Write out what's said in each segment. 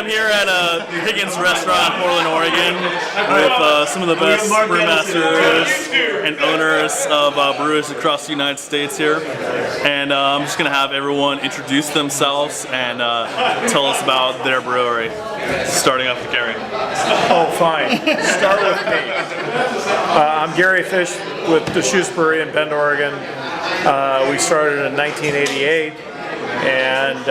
I'm here at Higgins Restaurant, Portland, Oregon, with some of the best brewmasters and owners of breweries across the United States here. And I'm just going to have everyone introduce themselves and tell us about their brewery. Starting off with Gary. Oh, fine. Start with me. I'm Gary Fish with Deschutes Brewery in Bend, Oregon. We started in 1988, and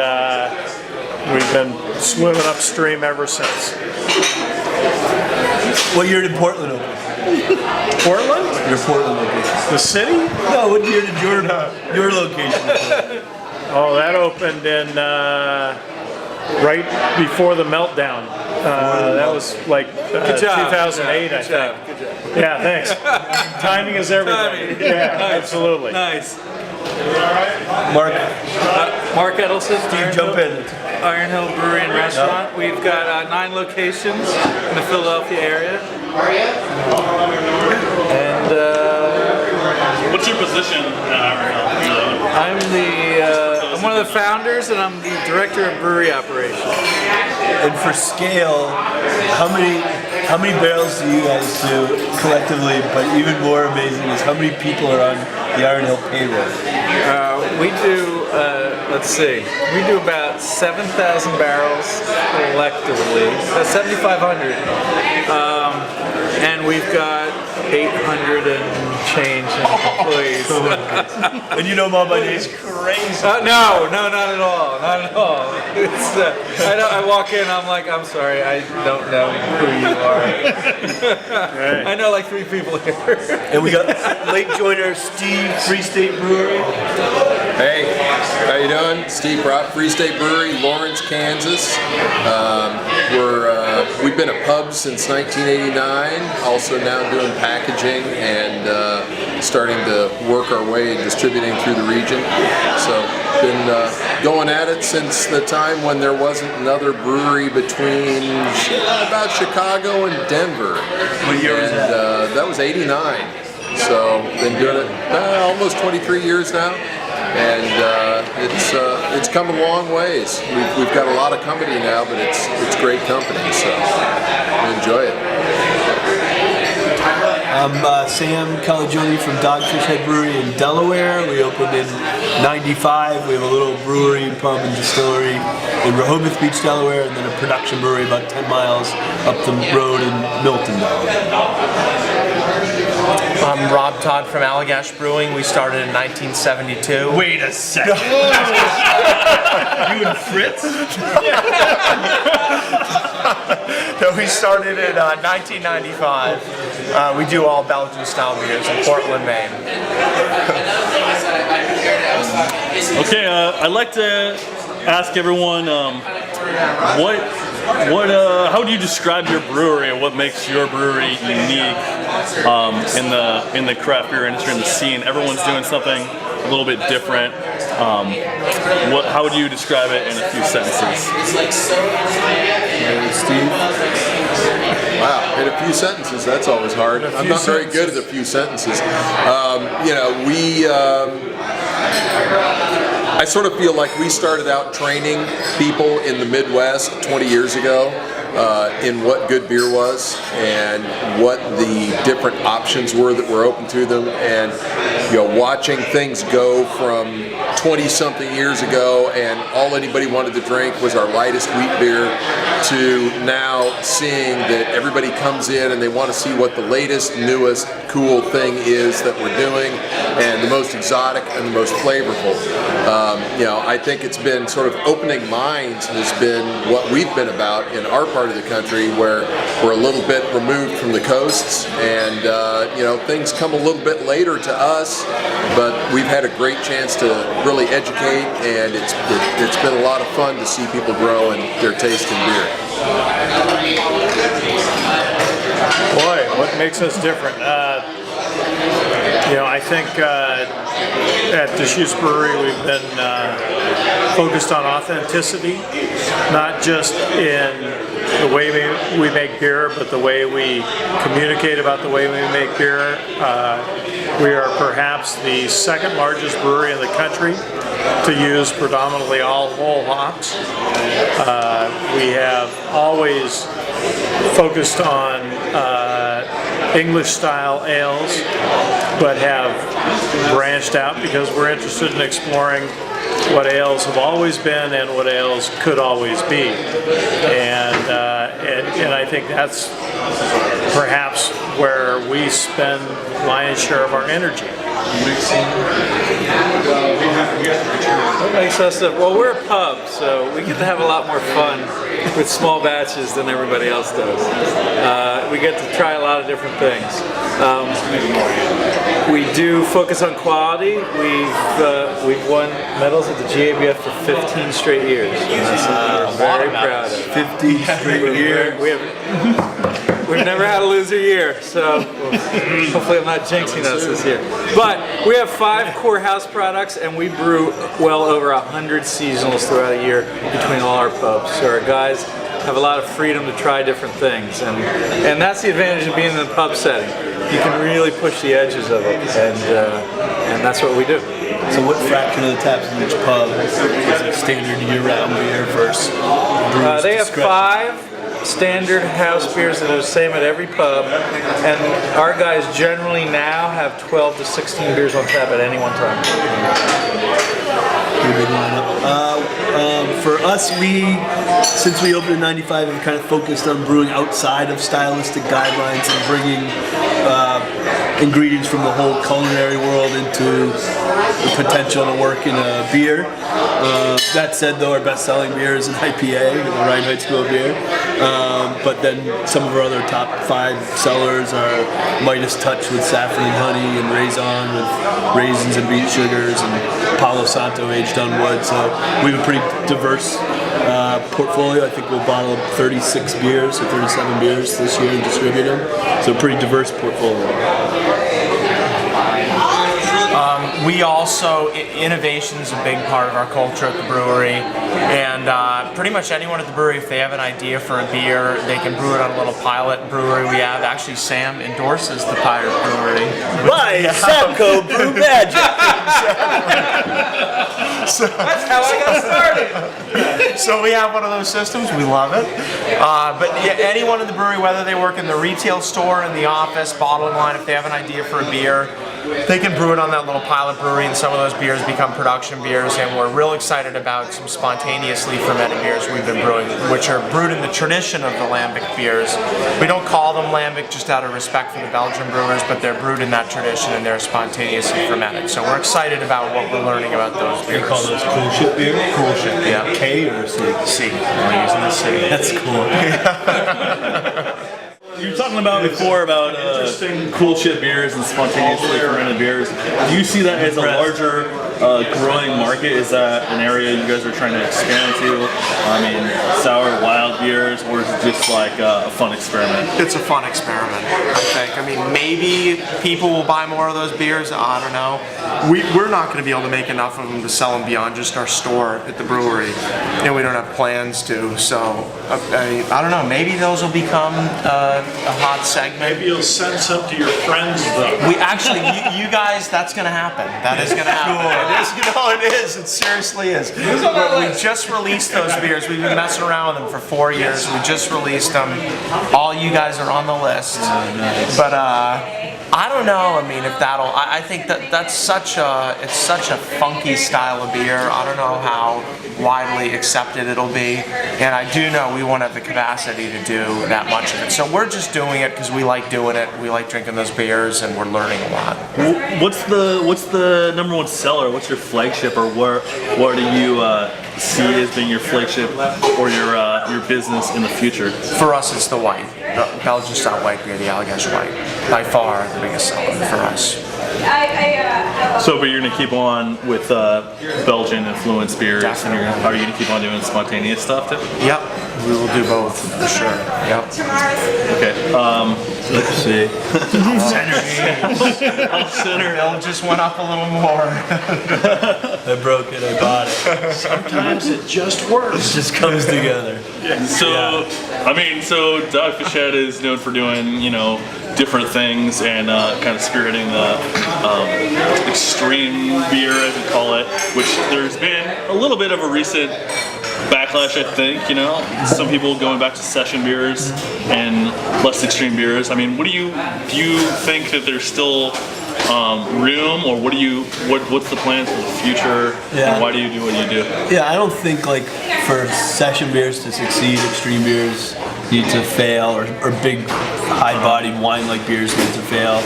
we've been swimming upstream ever since. What year did Portland open? Portland? Your Portland location. The city? No, what year did your location open? Oh, that opened in right before the meltdown. That was like 2008, I think. Good job. Yeah, thanks. Timing is everything. Yeah, absolutely. Nice. Mark. Mark Edelson, Steve, jump in. Iron Hill Brewery and Restaurant. We've got 9 locations in the Philadelphia area. And What's your position at Iron Hill? I'm one of the founders, and I'm the director of brewery operations. And for scale, how many barrels do you guys do collectively? But even more amazing is how many people are on the Iron Hill payroll? We do, let's see, we do about 7,000 barrels collectively, 7,500. And we've got 800 and change employees. And you know Mom by name? Crazy. No, not at all. Not at all. It's, I walk in, I'm like, I'm sorry, I don't know who you are. I know like 3 people here. And we got late joiner Steve Free State Brewery. Hey, how you doing? Steve Bradt-Free State Brewery, Lawrence, Kansas. We've been a pub since 1989, also now doing packaging and starting to work our way distributing through the region. So been going at it since the time when there wasn't another brewery between about Chicago and Denver. What year was that? That was '89. So been doing it almost 23 years now. And it's come a long ways. We've got a lot of company now, but it's great company, so we enjoy it. I'm Sam Calagione from Tod-Allagash Head Brewery in Delaware. We opened in '95. We have a little brewery, pub, and distillery in Rehoboth Beach, Delaware, and then a production brewery about 10 miles up the road in Milton, Delaware. I'm Rob Todd from Allagash Brewing. We started in 1972. Wait a second. You and Fritz? No, we started in 1995. We do all Belgian style beers in Portland, Maine. Okay, I'd like to ask everyone how do you describe your brewery and what makes your brewery unique in the craft beer industry, in the scene? Everyone's doing something a little bit different. How would you describe it in a few sentences? Steve? Wow, in a few sentences, that's always hard. I'm not very good at a few sentences. I sort of feel like we started out training people in the Midwest 20 years ago in what good beer was and what the different options were that were open to them, and watching things go from 20-something years ago and all anybody wanted to drink was our lightest wheat beer to now seeing that everybody comes in and they want to see what the latest, newest, cool thing is that we're doing, and the most exotic and the most flavorful. I think it's been sort of opening minds has been what we've been about in our part of the country, where we're a little bit removed from the coasts, and things come a little bit later to us, but we've had a great chance to really educate, and it's been a lot of fun to see people grow in their taste in beer. Boy, what makes us different? I think at Deschutes Brewery we've been focused on authenticity, not just in the way we make beer, but the way we communicate about the way we make beer. We are perhaps the second largest brewery in the country to use predominantly all whole hops. We have always focused on English style ales, but have branched out because we're interested in exploring what ales have always been and what ales could always be. And I think that's perhaps where we spend lion's share of our energy. What makes us well, we're a pub, so we get to have a lot more fun with small batches than everybody else does. We get to try a lot of different things. We do focus on quality. We've won medals at the GABF for 15 straight years. And that's something we're very proud of. 50 straight years. We've never had a loser year, so hopefully I'm not jinxing us this year. But we have 5 core house products, and we brew well over 100 seasonals throughout a year between all our pubs. So our guys have a lot of freedom to try different things, and that's the advantage of being in the pub setting. You can really push the edges of it, and that's what we do. So what fraction of the taps in each pub is a standard year-round beer versus brewers' They have discretion? 5 standard house beers that are the same at every pub, and our guys generally now have 12 to 16 beers on tap at any one time. Pretty big lineup. For us, since we opened in '95, we've kind of focused on brewing outside of stylistic guidelines and bringing ingredients from the whole culinary world into the potential to work in a beer. That said, though, our best-selling beer is an IPA, the Reinheit School beer. But then some of our other top 5 sellers are Midas Touch with saffron and honey, and Raison with raisins and beet sugars, and Palo Santo aged on wood. So we have a pretty diverse portfolio. I think we'll bottle 36 beers or 37 beers this year and distribute them. So a pretty diverse portfolio. We also, innovation is a big part of our culture at the brewery, and pretty much anyone at the brewery, if they have an idea for a beer, they can brew it on a little pilot brewery we have. Actually, Sam endorses the pilot brewery. By Samco Brew Magic! That's how I got started. So we have one of those systems, we love it. But yeah, anyone in the brewery, whether they work in the retail store, in the office, bottling line, if they have an idea for a beer, they can brew it on that little pilot brewery, and some of those beers become production beers. And we're real excited about some spontaneously fermented beers we've been brewing, which are brewed in the tradition of the lambic beers. We don't call them lambic just out of respect for the Belgian brewers, but they're brewed in that tradition and they're spontaneously fermented. So we're excited about what we're learning about those beers. You call those cool shit beer? Cool shit, yeah. K or C? C. We're using the C. That's cool. You were talking about before about cool shit beers and spontaneously fermented beers. Do you see that as a larger growing market? Is that an area you guys are trying to expand to? I mean, sour wild beers, or is it just like a fun experiment? It's a fun experiment, I think. I mean, maybe people will buy more of those beers. I don't know. We're not going to be able to make enough of them to sell them beyond just our store at the brewery, and we don't have plans to. So I don't know. Maybe those will become a hot segment. Maybe you'll send some to your friends, though. We actually, you guys, that's going to happen. That is going to happen. It is, you know, it is. It seriously is. But we just released those beers. We've been messing around with them for 4 years. We just released them. All you guys are on the list. But I don't know. I mean, if that'll. I think that's such a funky style of beer. I don't know how widely accepted it'll be, and I do know we won't have the capacity to do that much of it. So we're just doing it because we like doing it. We like drinking those beers, and we're learning a lot. What's the number one seller? What's your flagship, or where do you see as being your flagship or your business in the future? For us, it's the white, the Belgian style white beer, the Allagash white, by far the biggest seller for us. So, but you're gonna keep on with Belgian influenced beers, and are you gonna keep on doing spontaneous stuff too? Yep, we will do both for sure. Yep. Okay. Let's see. Center. Bill just went up a little more. I broke it, I bought it. Sometimes it just works. It just comes together. So, I mean, so Dogfish Head is known for doing, different things and kind of spearheading the extreme beer, as we call it, which there's been a little bit of a recent backlash, I think, you know, some people going back to session beers and less extreme beers. I mean, do you think that there's still room, or what's the plan for the future, and why do you do what you do? Yeah, I don't think like for session beers to succeed, extreme beers need to fail, or big high-bodied wine-like beers need to fail,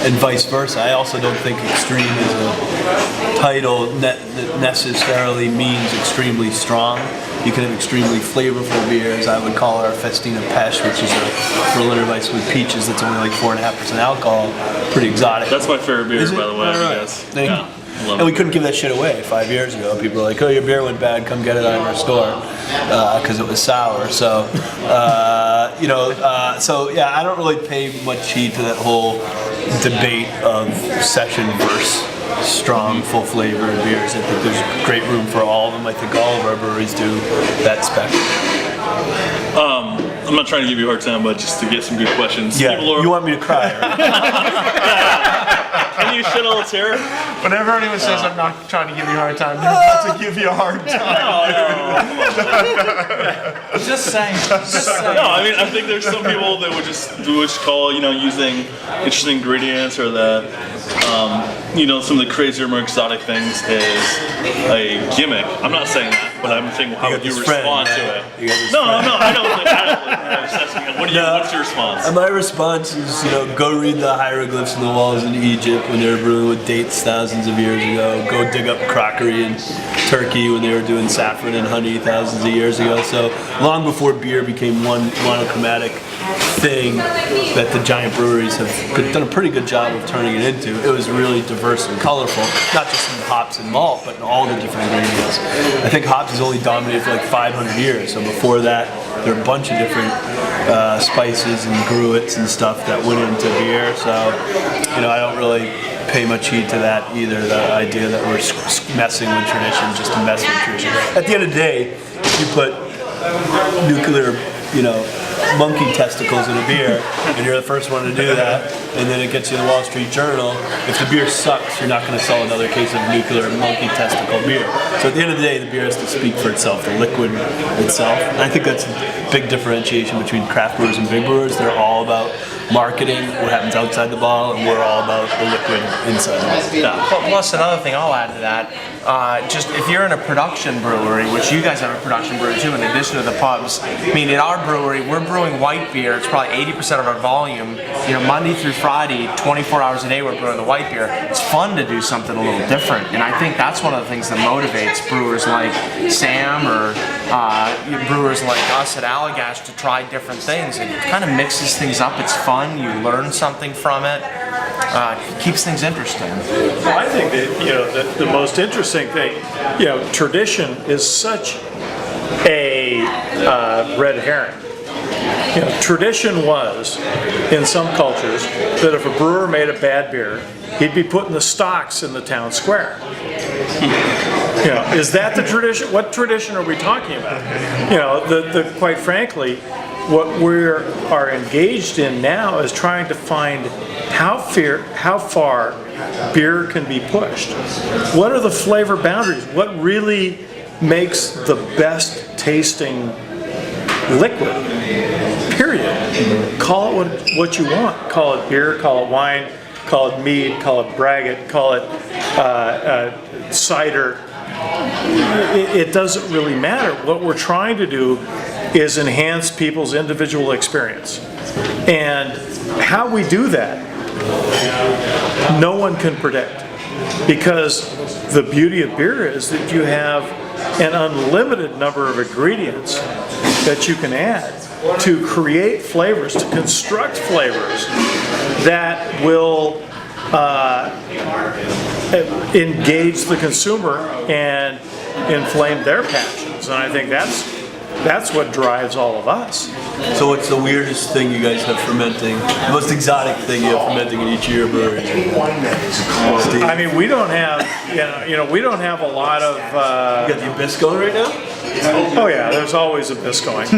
and vice versa. I also don't think extreme is a title that necessarily means extremely strong. You can have extremely flavorful beers. I would call our Festina Pesh, which is a Berliner Weiss with peaches that's only like 4.5% alcohol, pretty exotic. That's my favorite beer, by the way. All right. Yes. Thank you. And we couldn't give that shit away 5 years ago. People were like, "Oh, your beer went bad. Come get it out of our store," because it was sour. So, so yeah, I don't really pay much heed to that whole debate of session versus strong, full flavored beers. I think there's great room for all of them. I think all of our breweries do that spectrum. I'm not trying to give you a hard time, but just to get some good questions. Yeah, you want me to cry, right? Can you shed a little tear? Whenever anyone says I'm not trying to give you a hard time, they're about to give you a hard time. Just saying. No, I mean, I think there's some people that would just call, using interesting ingredients or some of the crazier, more exotic things is a gimmick. I'm not saying that, but I'm saying how would you respond to it? No, I don't think what's your response? My response is, go read the hieroglyphs in the walls in Egypt when they were brewing with dates thousands of years ago. Go dig up crockery in Turkey when they were doing saffron and honey thousands of years ago. So long before beer became one monochromatic thing that the giant breweries have done a pretty good job of turning it into, it was really diverse and colorful, not just in hops and malt, but in all the different ingredients. I think hops has only dominated for like 500 years, so before that there were a bunch of different spices and gruits and stuff that went into beer, so I don't really pay much heed to that either, the idea that we're messing with tradition just to mess with tradition. At the end of the day, if you put nuclear, monkey testicles in a beer, and you're the first one to do that, and then it gets you in the Wall Street Journal, if the beer sucks, you're not going to sell another case of nuclear monkey testicle beer. So at the end of the day, the beer has to speak for itself, the liquid itself. And I think that's a big differentiation between craft brewers and big brewers. They're all about marketing, what happens outside the bottle, and we're all about the liquid inside the bottle. Yeah. Plus, another thing I'll add to that, just if you're in a production brewery, which you guys have a production brewery too, in addition to the pubs, I mean, in our brewery, we're brewing white beer. It's probably 80% of our volume. Monday through Friday, 24 hours a day, we're brewing the white beer. It's fun to do something a little different, and I think that's one of the things that motivates brewers like Sam or brewers like us at Allagash to try different things. It kind of mixes things up. It's fun. You learn something from it. Keeps things interesting. Well, I think that the most interesting thing, tradition is such a red herring. Tradition was, in some cultures, that if a brewer made a bad beer, he'd be putting the stocks in the town square. Is that the tradition? What tradition are we talking about? Quite frankly, what we are engaged in now is trying to find how far beer can be pushed. What are the flavor boundaries? What really makes the best tasting liquid? Period. Call it what you want. Call it beer, call it wine, call it mead, call it braggot, call it cider. It doesn't really matter. What we're trying to do is enhance people's individual experience. And how we do that, no one can predict. Because the beauty of beer is that you have an unlimited number of ingredients that you can add to create flavors, to construct flavors that will engage the consumer and inflame their passions. And I think that's that's what drives all of us. So what's the weirdest thing you guys have fermenting? The most exotic thing you have fermenting in each year brewery? Steve? I mean, we don't have, we don't have a lot of. You got the Abyss going right now? Oh yeah, there's always Abyss going,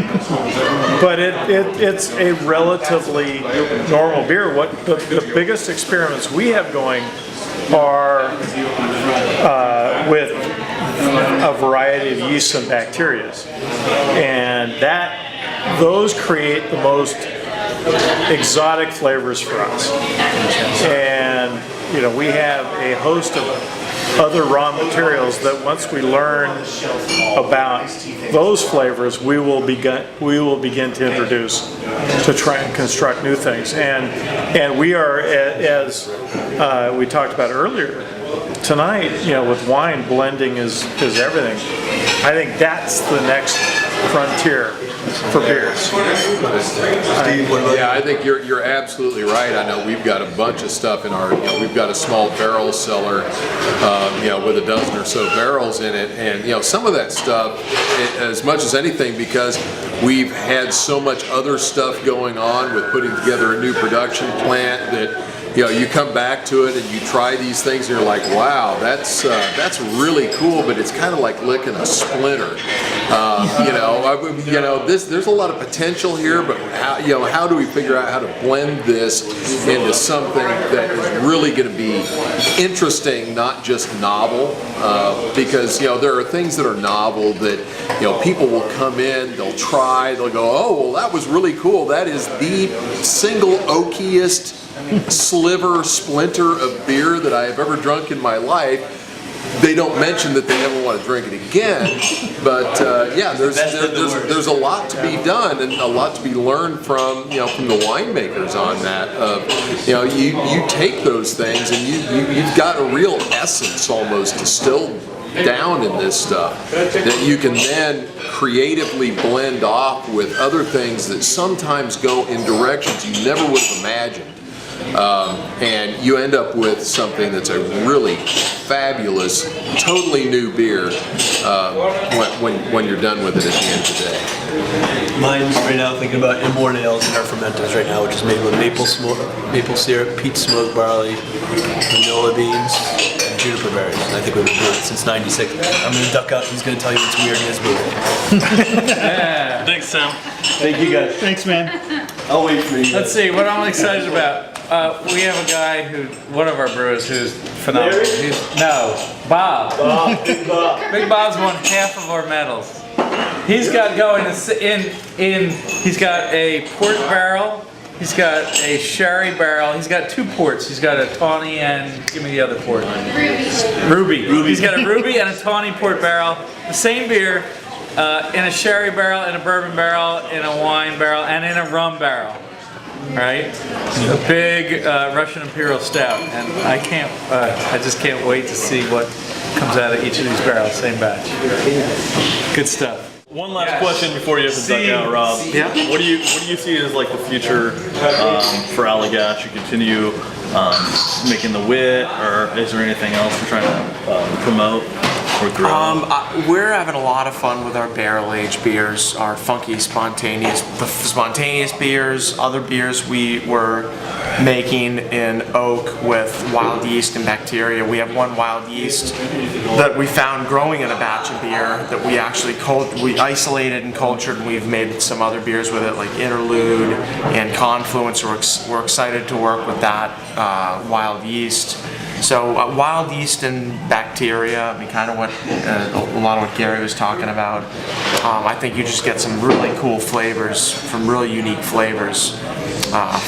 but it's a relatively normal beer. What the biggest experiments we have going are with a variety of yeasts and bacteria, and those create the most exotic flavors for us. And we have a host of other raw materials that once we learn about those flavors, we will begin to introduce to try and construct new things. And we are, as we talked about earlier tonight, with wine, blending is everything. I think that's the next frontier for beers. Steve, what about Yeah, I think you're absolutely right. I know we've got a bunch of stuff in our, we've got a small barrel cellar, with a dozen or so barrels in it, and some of that stuff, as much as anything, because we've had so much other stuff going on with putting together a new production plant that. You come back to it and you try these things and you're like, wow, that's really cool, but it's kind of like licking a splinter. There's a lot of potential here, but how do we figure out how to blend this into something that is really going to be interesting, not just novel? Because there are things that are novel that people will come in, they'll try, they'll go, oh, well, that was really cool. That is the single oakiest splinter of beer that I have ever drunk in my life. They don't mention that they never want to drink it again, but there's a lot to be done and a lot to be learned from the winemakers on that. You take those things and you've got a real essence almost distilled down in this stuff that you can then creatively blend off with other things that sometimes go in directions you never would have imagined. And you end up with something that's a really fabulous, totally new beer when you're done with it at the end of the day. Mine's right now thinking about inborn ales in our fermenters right now, which is made with maple syrup, peat smoked barley, vanilla beans, and juniper berries. And I think we've been doing it since '96. I'm going to duck out. He's going to tell you what's weird in his booth. Yeah. Thanks, Sam. Thank you guys. Thanks, man. I'll wait for you. Let's see what I'm excited about. We have a guy one of our brewers who's phenomenal. Bob. Big Bob. Big Bob's won half of our medals. He's got going he's got a port barrel, he's got a sherry barrel, he's got two ports. He's got a tawny and, give me the other port. Ruby. He's got a ruby and a tawny port barrel. The same beer in a sherry barrel, in a bourbon barrel, in a wine barrel, and in a rum barrel. Right, a big Russian Imperial Stout, and I just can't wait to see what comes out of each of these barrels. Same batch. Good stuff. One last question before you have to duck out, Rob. Yeah. What do you see as like the future for Allagash? You continue making the wit, or is there anything else you're trying to promote or grow? We're having a lot of fun with our barrel-aged beers, our funky, spontaneous beers, other beers we were making in oak with wild yeast and bacteria. We have one wild yeast that we found growing in a batch of beer that we actually we isolated and cultured, and we've made some other beers with it, like Interlude and Confluence. We're excited to work with that wild yeast. So wild yeast and bacteria, I mean, kind of what a lot of what Gary was talking about. I think you just get some really cool flavors, some really unique flavors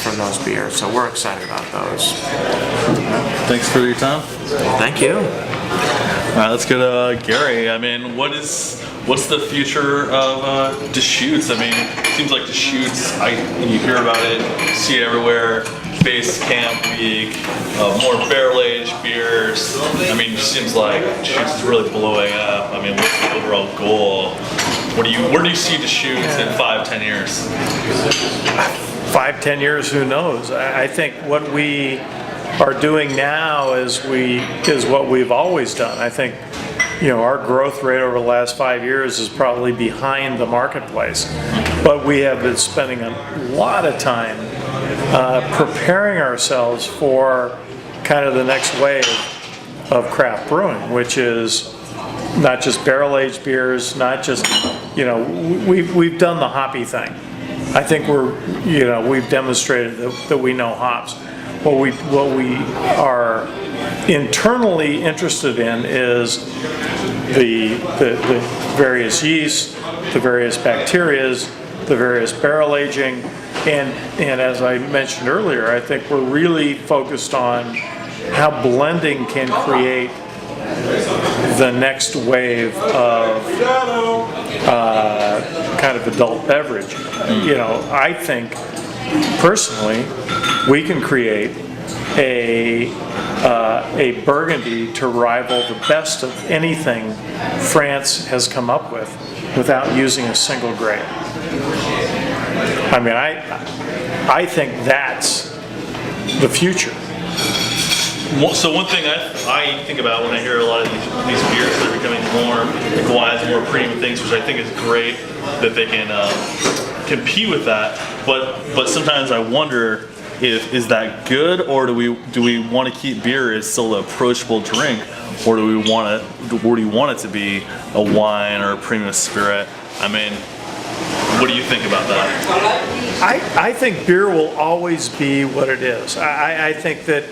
from those beers. So we're excited about those. Thanks for your time. Thank you. All right, let's go to Gary. I mean, what's the future of Deschutes? I mean, it seems like Deschutes, you hear about it, see it everywhere. Base Camp Week, more barrel-aged beers. I mean, it just seems like Deschutes is really blowing up. I mean, what's the overall goal? Where do you see Deschutes in 5-10 years? 5-10 years, who knows? I think what we are doing now is what we've always done. I think our growth rate over the last 5 years is probably behind the marketplace. But we have been spending a lot of time preparing ourselves for kind of the next wave of craft brewing, which is not just barrel-aged beers, not just, we've done the hoppy thing. I think we've demonstrated that we know hops. What we are internally interested in is the various yeasts, the various bacterias, the various barrel aging, and as I mentioned earlier, I think we're really focused on how blending can create the next wave of kind of adult beverage. I think personally we can create a Burgundy to rival the best of anything France has come up with without using a single grape. I mean, I think that's the future. So one thing I think about when I hear a lot of these beers that are becoming more wise, more premium things, which I think is great that they can compete with that. But sometimes I wonder, is that good, or do we want to keep beer as still an approachable drink, or do you want it to be a wine or a premium spirit? I mean, what do you think about that? I think beer will always be what it is. I think that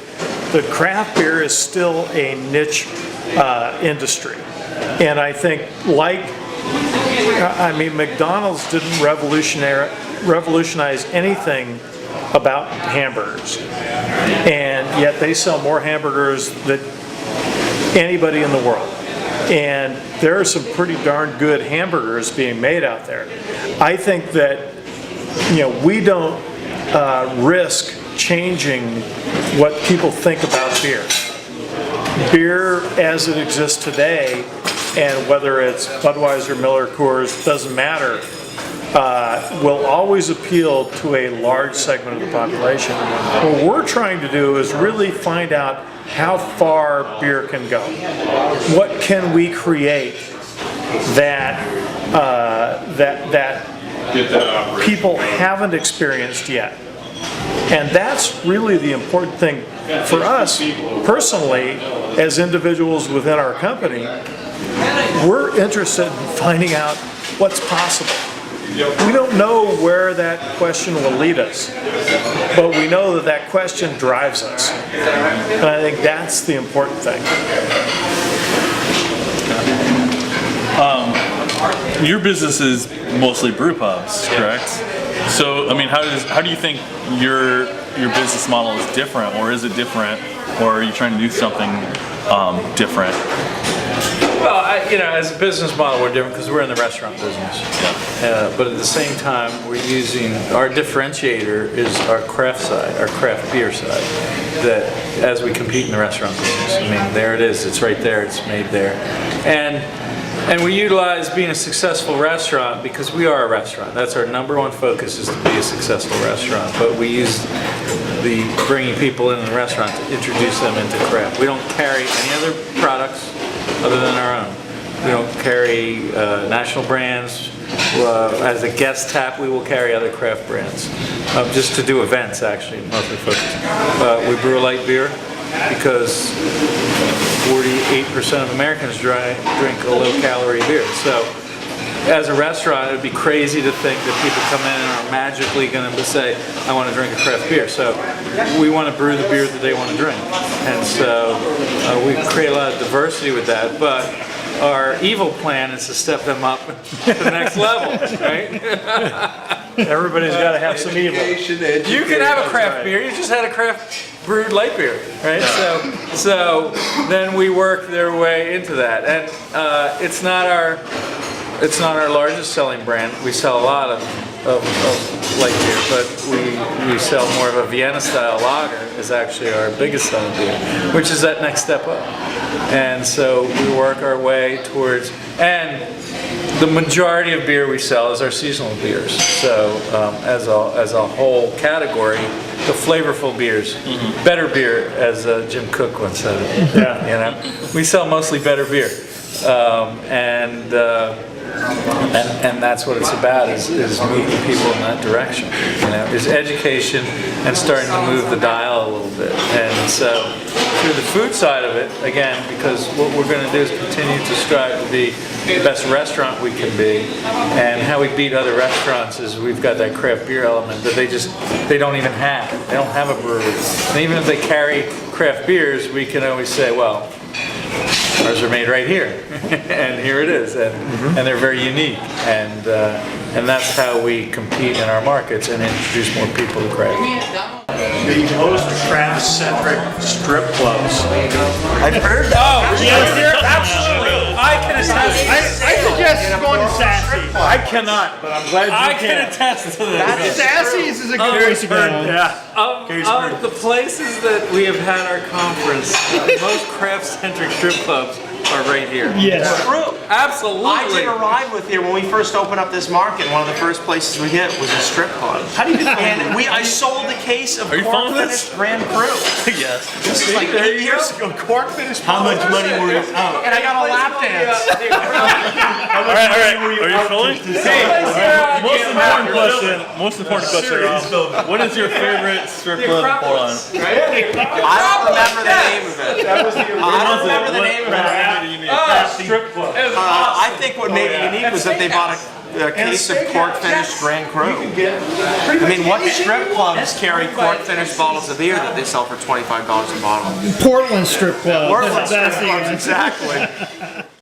the craft beer is still a niche industry, and I think McDonald's didn't revolutionize anything about hamburgers, and yet they sell more hamburgers than anybody in the world. And there are some pretty darn good hamburgers being made out there. I think that we don't risk changing what people think about beer. Beer as it exists today, and whether it's Budweiser, Miller, Coors, doesn't matter, will always appeal to a large segment of the population. What we're trying to do is really find out how far beer can go. What can we create that people haven't experienced yet? And that's really the important thing for us personally, as individuals within our company. We're interested in finding out what's possible. We don't know where that question will lead us, but we know that question drives us. And I think that's the important thing. Your business is mostly brew pubs, correct? So, I mean, how do you think your business model is different, or is it different, or are you trying to do something different? Well, as a business model, we're different because we're in the restaurant business. Yeah. But at the same time, we're using our differentiator is our craft side, our craft beer side. That as we compete in the restaurant business, I mean, there it is. It's right there. It's made there, and we utilize being a successful restaurant because we are a restaurant. That's our number one focus, is to be a successful restaurant. But we use the bringing people in the restaurant to introduce them into craft. We don't carry any other products other than our own. We don't carry national brands. As a guest tap, we will carry other craft brands. Just to do events, actually, mostly focused. We brew a light beer because 48% of Americans drink a low-calorie beer. So, as a restaurant, it would be crazy to think that people come in and are magically going to say, I want to drink a craft beer. So we want to brew the beer that they want to drink. And so we create a lot of diversity with that. But our evil plan is to step them up to the next level, right? Everybody's got to have some evil. You can have a craft beer. You just had a craft brewed light beer, right? So then we work their way into that. And it's not our largest selling brand. We sell a lot of light beer, but we sell more of a Vienna style lager is actually our biggest selling beer, which is that next step up. And so we work our way towards, and the majority of beer we sell is our seasonal beers. So as a whole category, the flavorful beers, better beer, as Jim Cook once said it. Yeah, we sell mostly better beer. And that's what it's about, is moving people in that direction. You know, is education and starting to move the dial a little bit. And so through the food side of it, again, because what we're going to do is continue to strive to be the best restaurant we can be, and how we beat other restaurants is we've got that craft beer element that they don't even have. They don't have a brewery. And even if they carry craft beers, we can always say, well, ours are made right here, and here it is, and they're very unique, and that's how we compete in our markets and introduce more people to craft. The most craft-centric strip clubs. I've heard that. Oh, yes, absolutely. I can attest. I suggest going to Sassy's. I cannot, but I'm glad you I can. can attest to this. Sassy's is a good place to go. Yeah. Of the places that we have had our conference, most craft-centric strip clubs are right here. Yes. True. Absolutely. I did a ride with here when we first opened up this market. One of the first places we hit was a strip club. How do you define And I sold a case of you cork following this? finished Grand Cru. Yes. This is like 8 years ago. Cork finished. How much money were you out? And I got a lap dance. All right. Are you filling? Most important question. What is your favorite strip club in Portland? I don't remember the name of it. I don't remember the name of it. Strip club. I think what made it unique was that they bought a case of cork finished Grand Cru. I mean, what strip clubs carry cork finished bottles of beer that they sell for $25 a bottle? Portland strip club. Portland strip clubs, exactly.